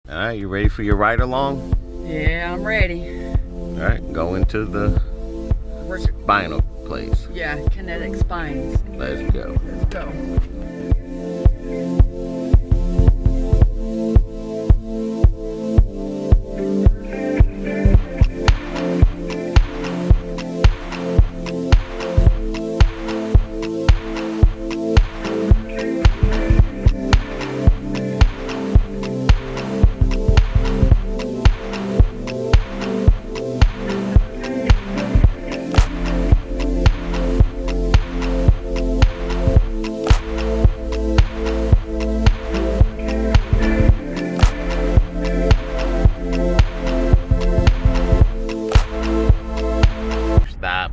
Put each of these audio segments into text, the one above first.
All right, you ready for your ride along? Yeah, I'm ready. All right, go into the spinal place. Yeah, Kinetic spines. Let's go. Let's go.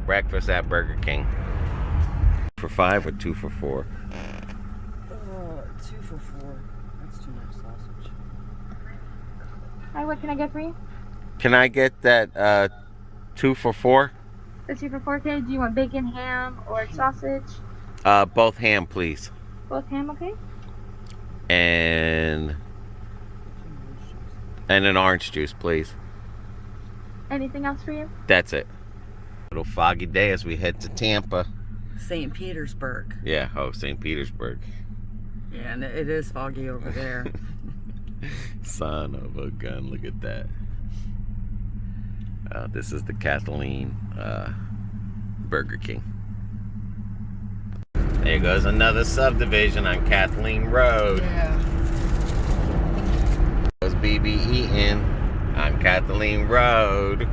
Breakfast at Burger King. For $5 or 2 for $4? 2 for $4. That's too much sausage. Hi, what can I get for you? Can I get that 2 for $4? The 2 for $4, okay. Do you want bacon, ham, or sausage? Both ham, please. Both ham, okay. And an orange juice, please. Anything else for you? That's it. Little foggy day as we head to Tampa. St. Petersburg. Yeah, St. Petersburg. Yeah, and it is foggy over there. Son of a gun, look at that. This is the Kathleen Burger King. There goes another subdivision on Kathleen Road. Yeah. There's BB eating on Kathleen Road.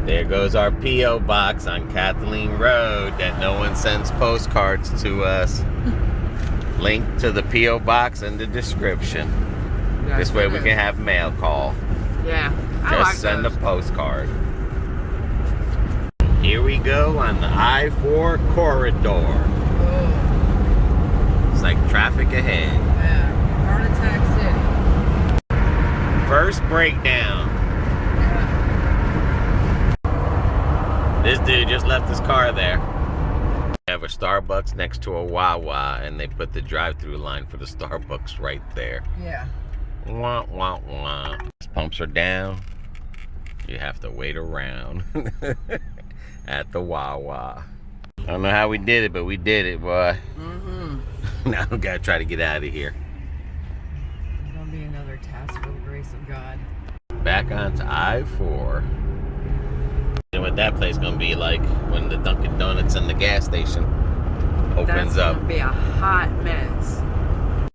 There goes our P.O. box on Kathleen Road that no one sends postcards to us. Link to the P.O. box in the description. This way we can have mail call. Yeah, I Just like send those. a postcard. Here we go on the I-4 corridor. Oh. It's like traffic ahead. Yeah, Heart Attack City. First breakdown. Yeah. This dude just left his car there. We have a Starbucks next to a Wawa, and they put the drive-through line for the Starbucks right there. Yeah. Wah, wah, wah. Pumps are down. You have to wait around at the Wawa. I don't know how we did it, but we did it, boy. Mm-hmm. Now we gotta try to get out of here. It's gonna be another task for the grace of God. Back onto I-4. And what that place gonna be like when the Dunkin' Donuts and the gas station opens That's up. gonna be a hot mess.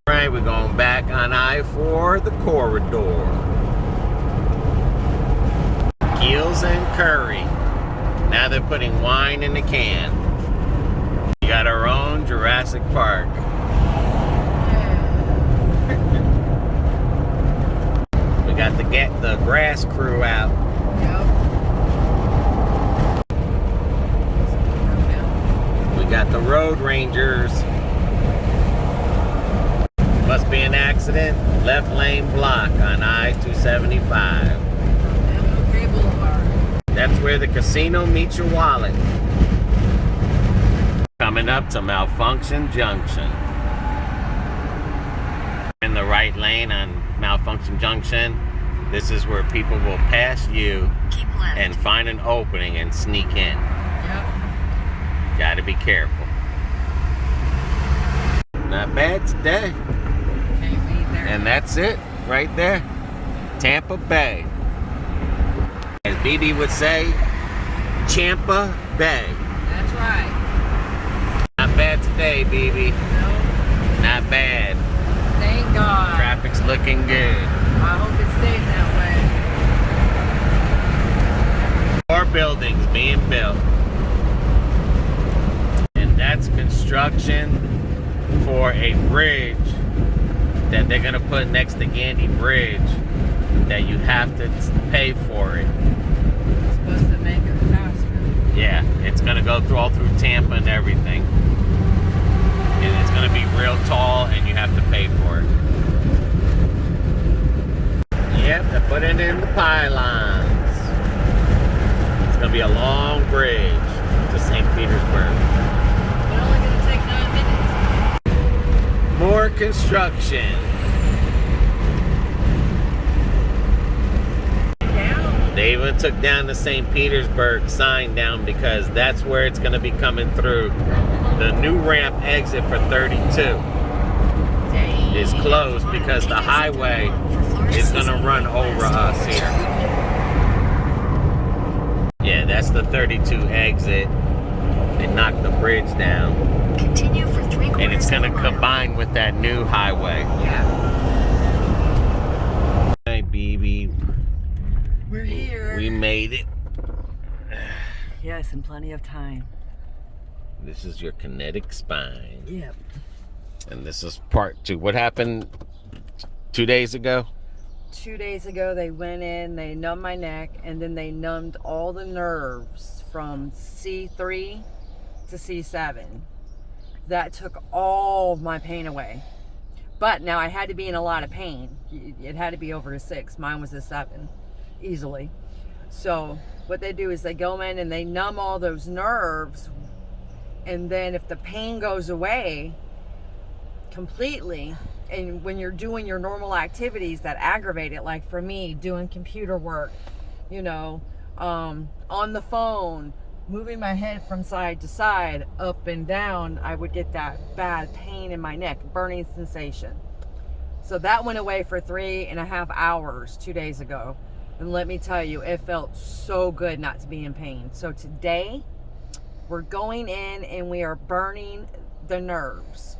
All right, we're going back on I-4, the corridor. Keels and curry. Now they're putting wine in the can. We got our own Jurassic Park. We got the grass crew out. Yep. We got the road rangers. Must be an accident. Left lane block on I-275. MLK Boulevard. That's where the casino meets your wallet. Coming up to Malfunction Junction. In the right lane on Malfunction Junction, this is where people will pass you and find an opening and sneak in. Yep. Gotta be careful. Not bad today. Can't beat there. And that's it right there. Tampa Bay. As BB would say, Champa Bay. That's right. Not bad today, BB. No. Not bad. Thank God. Traffic's looking good. I hope it stays that way. More buildings being built. And that's construction for a bridge that they're going to put next to Gandy Bridge that you have to pay for it. It's supposed to make it faster. Yeah, it's going to go all through Tampa and everything. And it's going to be real tall and you have to pay for it. Yep, they put it in the pylons. It's going to be a long bridge to St. Petersburg. It's only going to take 9 minutes. More construction. They even took down the St. Petersburg sign down because that's where it's going to be coming through. The new ramp exit for 32 is closed because the highway is going to run over us here. Yeah, that's the 32 exit. They knocked the bridge down. Continue for 3/4 And it's going to of a mile. combine with that new highway. Yeah. Hi, BB. We're here. We made it. Yes, in plenty of time. This is your kinetic spine. Yep. And this is part 2. What happened 2 days ago? 2 days ago, they went in, they numbed my neck, and then they numbed all the nerves from C3 to C7. That took all of my pain away. But now I had to be in a lot of pain. It had to be over a 6. Mine was a 7, easily. So what they do is they go in and they numb all those nerves, and then if the pain goes away completely, and when you're doing your normal activities that aggravate it, like for me, doing computer work, on the phone, moving my head from side to side, up and down, I would get that bad pain in my neck, burning sensation. So that went away for 3.5 hours 2 days ago. And let me tell you, it felt so good not to be in pain. So today, we're going in and we are burning the nerves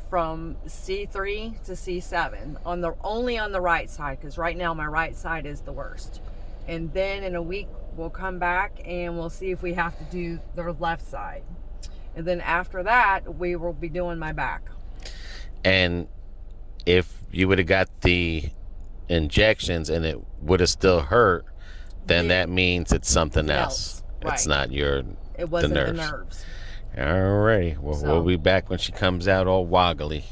from C3 to C7 only on the right side, because right now my right side is the worst. And then in a week we'll come back and we'll see if we have to do the left side. And then after that we will be doing my back. And if you would have got the injections and it would have still hurt, then that means it's something else. Right. It's not It wasn't the nerves. Alrighty. Well, So- we'll be back when she comes out all woggly.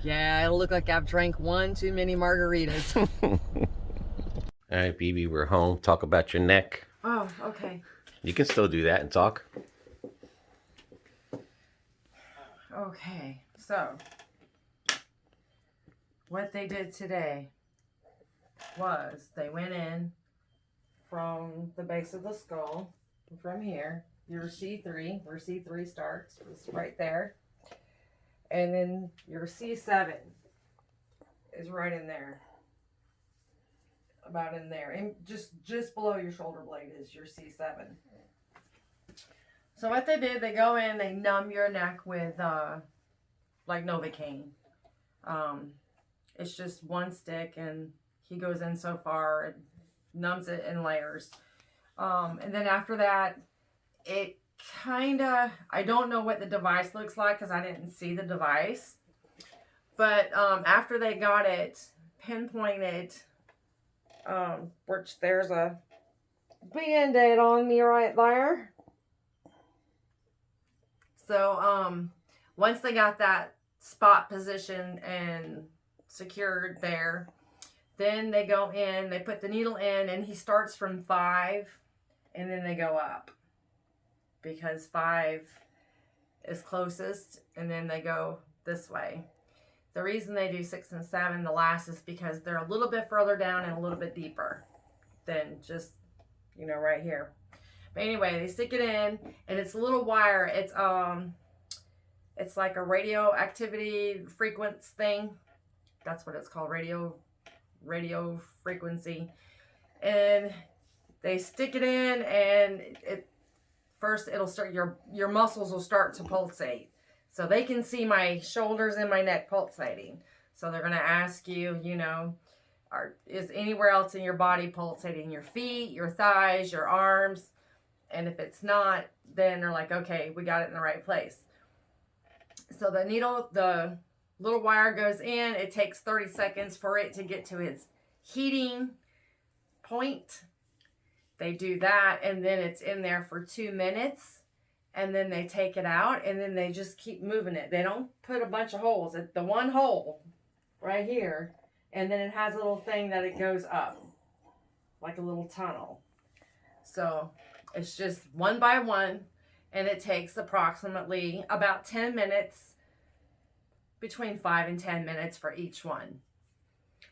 Yeah, it'll look like I've drank one too many margaritas. All right, BB, we're home. Talk about your neck. Oh, okay. You can still do that and talk. Okay, so what they did today was they went in from the base of the skull, from here, your C3, where C3 starts, was right there. And then your C7 is right in there. About in there. And just below your shoulder blade is your C7. So what they did, they go in, they numb your neck with like Novocaine. It's just one stick, and he goes in so far, it numbs it in layers. And then after that, it I don't know what the device looks like because I didn't see the device. But after they got it pinpointed, which there's a Band-Aid on me right there. So once they got that spot positioned and secured there, then they go in, they put the needle in, and he starts from 5, and then they go up because 5 is closest, and then they go this way. The reason they do 6 and 7, the last, is because they're a little bit further down and a little bit deeper than just, right here. But anyway, they stick it in, and it's a little wire. It's like a radioactivity frequency thing. That's what it's called, radio frequency. And they stick it in, and it'll start, your muscles will start to pulsate. So they can see my shoulders and my neck pulsating. So they're going to ask you, is anywhere else in your body pulsating? Your feet, your thighs, your arms. And if it's not, then they're like, okay, we got it in the right place. So the needle, the little wire goes in. It takes 30 seconds for it to get to its heating point. They do that, and then it's in there for 2 minutes. And then they take it out, and then they just keep moving it. They don't put a bunch of holes. It's the one hole right here, and then it has a little thing that it goes up, like a little tunnel. So it's just one by one, and it takes approximately about 10 minutes, between 5 and 10 minutes for each one.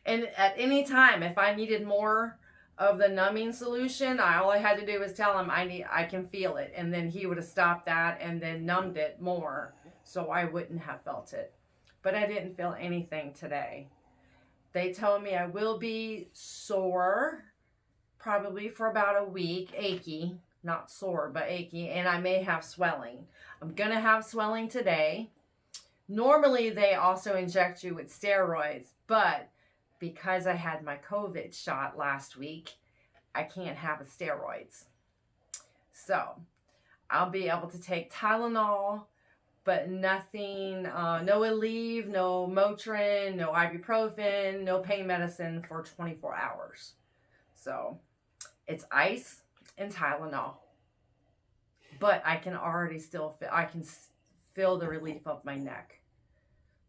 And at any time, if I needed more of the numbing solution, all I had to do was tell him I can feel it, and then he would have stopped that and then numbed it more, so I wouldn't have felt it. But I didn't feel anything today. They told me I will be sore probably for about a week, achy, not sore, but achy, and I may have swelling. I'm gonna have swelling today. Normally they also inject you with steroids, but because I had my COVID shot last week, I can't have the steroids. So I'll be able to take Tylenol, but nothing, no Aleve, no Motrin, no ibuprofen, no pain medicine for 24 hours. So it's ice and Tylenol. But I can already still feel the relief of my neck.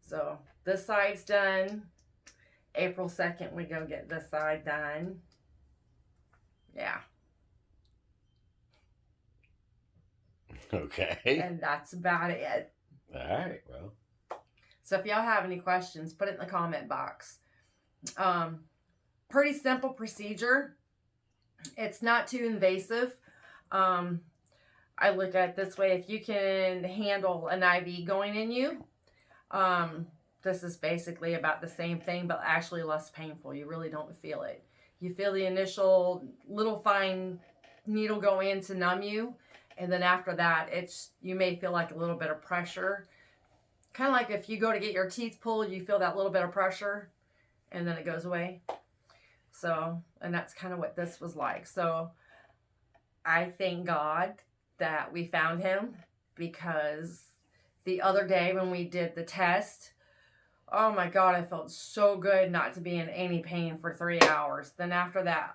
So this side's done. April 2nd, we go get this side done. Yeah. Okay. And that's about it. All right, well. So if y'all have any questions, put it in the comment box. Pretty simple procedure. It's not too invasive. I look at it this way. If you can handle an IV going in you, this is basically about the same thing, but actually less painful. You really don't feel it. You feel the initial little fine needle go in to numb you. And then after that, you may feel like a little bit of pressure. Kind of like if you go to get your teeth pulled, you feel that little bit of pressure and then it goes away. So, and that's kind of what this was like. So I thank God that we found him, because the other day when we did the test, oh my God, I felt so good not to be in any pain for 3 hours. Then after that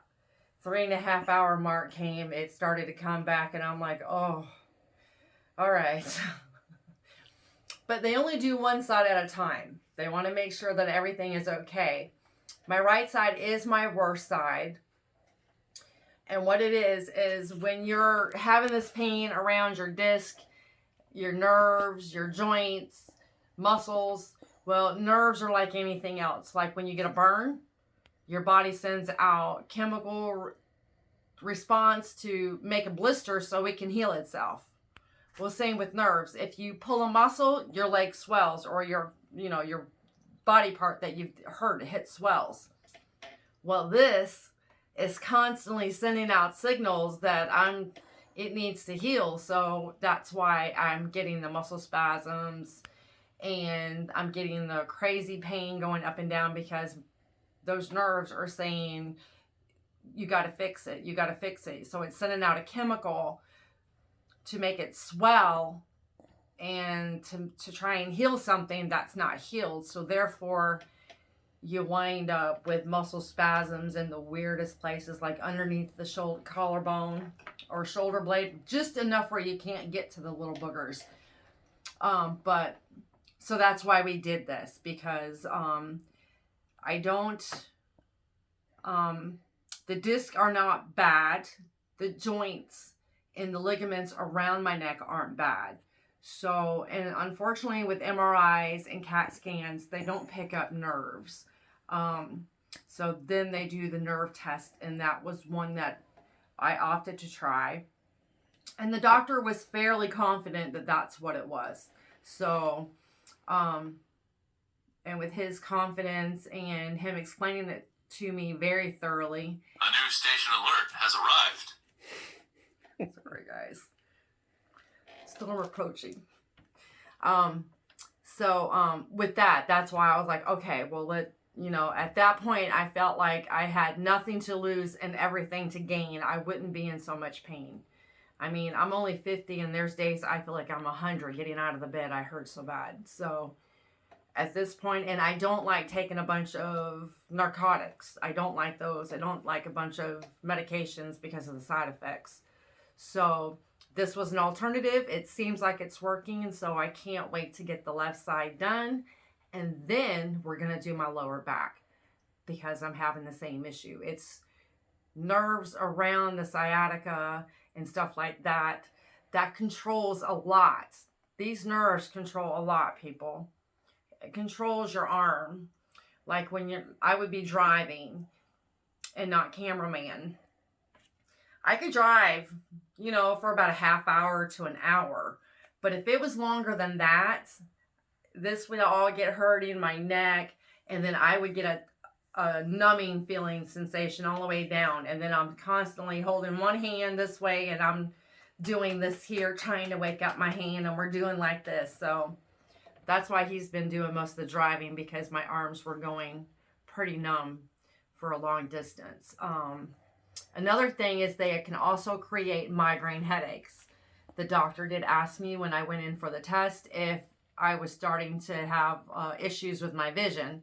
3.5 hour mark came, it started to come back, and I'm like, oh, all right. But they only do one side at a time. They want to make sure that everything is okay. My right side is my worst side. And what it is when you're having this pain around your disc, your nerves, your joints, muscles. Well, nerves are like anything else. Like when you get a burn, your body sends out chemical response to make a blister so it can heal itself. Well, same with nerves. If you pull a muscle, your leg swells, or your body part that you've hurt, it swells. Well, this is constantly sending out signals that it needs to heal. So that's why I'm getting the muscle spasms and I'm getting the crazy pain going up and down, because those nerves are saying, you got to fix it. You got to fix it. So it's sending out a chemical to make it swell and to try and heal something that's not healed. So therefore, you wind up with muscle spasms in the weirdest places, like underneath the shoulder, collarbone or shoulder blade, just enough where you can't get to the little boogers. But so that's why we did this, because the discs are not bad. The joints and the ligaments around my neck aren't bad. So, and unfortunately with MRIs and CAT scans, they don't pick up nerves. So then they do the nerve test, and that was one that I opted to try. And the doctor was fairly confident that that's what it was. So, and with his confidence and him explaining it to me very thoroughly. A new station alert has arrived. Sorry, guys. Still reproaching. With that's why I was like, okay, well, at that point, I felt like I had nothing to lose and everything to gain. I wouldn't be in so much pain. I mean, I'm only 50, and there's days I feel like I'm 100 getting out of the bed. I hurt so bad. So at this point, and I don't like taking a bunch of narcotics. I don't like those. I don't like a bunch of medications because of the side effects. So this was an alternative. It seems like it's working, and so I can't wait to get the left side done. And then we're going to do my lower back, because I'm having the same issue. It's nerves around the sciatica and stuff like that. That controls a lot. These nerves control a lot, people. It controls your arm. Like I would be driving, and not cameraman. I could drive, you know, for about a half hour to an hour. But if it was longer than that, this would all get hurting in my neck. And then I would get a numbing feeling sensation all the way down. And then I'm constantly holding one hand this way. And I'm doing this here, trying to wake up my hand. And we're doing like this. So that's why he's been doing most of the driving, because my arms were going pretty numb for a long distance. Another thing is they can also create migraine headaches. The doctor did ask me when I went in for the test if I was starting to have issues with my vision.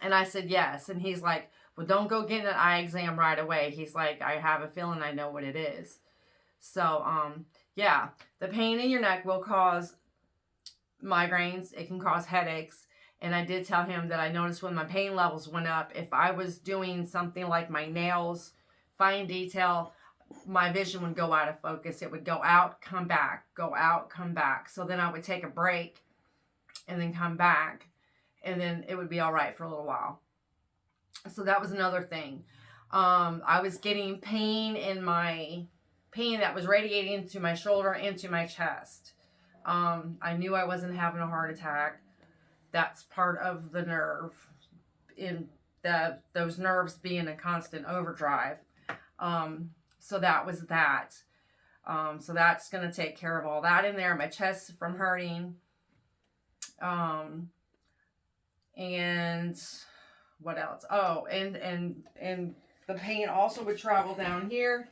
And I said yes. And he's like, well, don't go get an eye exam right away. He's like, I have a feeling I know what it is. So, yeah, the pain in your neck will cause migraines. It can cause headaches. And I did tell him that I noticed when my pain levels went up, if I was doing something like my nails, fine detail, my vision would go out of focus. It would go out, come back, go out, come back. So then I would take a break and then come back, and then it would be all right for a little while. So that was another thing. I was getting pain that was radiating into my shoulder, into my chest. I knew I wasn't having a heart attack. That's part of the nerve, in those nerves being in constant overdrive. So that was that. So that's going to take care of all that in there. My chest from hurting. And what else? Oh, and the pain also would travel down here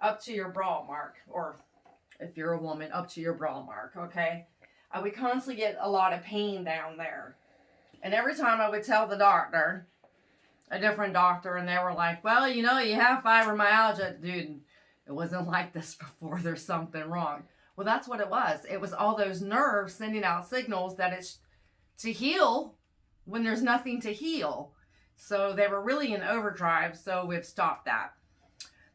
up to your bra mark, or if you're a woman, up to your bra mark. Okay. I would constantly get a lot of pain down there. And every time I would tell the doctor, a different doctor, and they were like, well, you know, you have fibromyalgia. Dude, it wasn't like this before. There's something wrong. Well, that's what it was. It was all those nerves sending out signals that it's to heal when there's nothing to heal. So they were really in overdrive, so we've stopped that.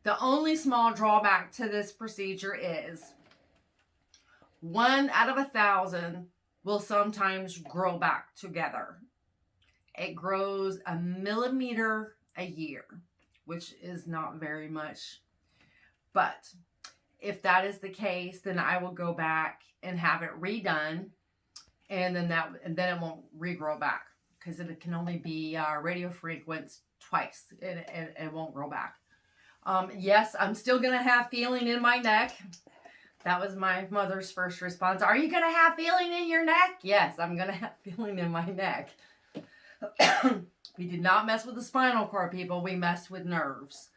The only small drawback to this procedure is 1 out of 1,000 will sometimes grow back together. It grows 1 millimeter a year, which is not very much. But if that is the case, then I will go back and have it redone, and then it won't regrow back, because it can only be radio frequency twice. It won't grow back. Yes, I'm still gonna have feeling in my neck. That was my mother's first response. Are you gonna have feeling in your neck? Yes, I'm gonna have feeling in my neck. We did not mess with the spinal cord, people. We messed with nerves.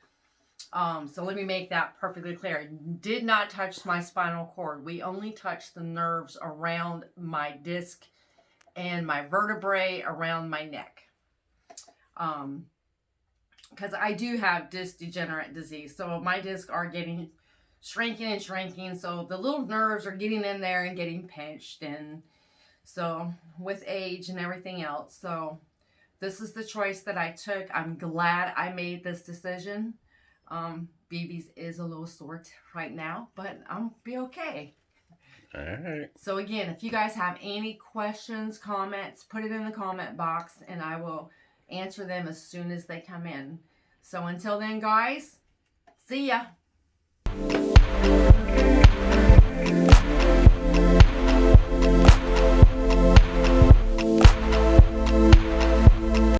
So let me make that perfectly clear. Did not touch my spinal cord. We only touched the nerves around my disc and my vertebrae around my neck. Because I do have disc degenerate disease. So my discs are getting shrinking and shrinking. So the little nerves are getting in there and getting pinched. And so with age and everything else. So this is the choice that I took. I'm glad I made this decision. BB's is a little sore right now, but I'll be okay. All right. So again, if you guys have any questions, comments, put it in the comment box and I will answer them as soon as they come in. So until then, guys, see ya.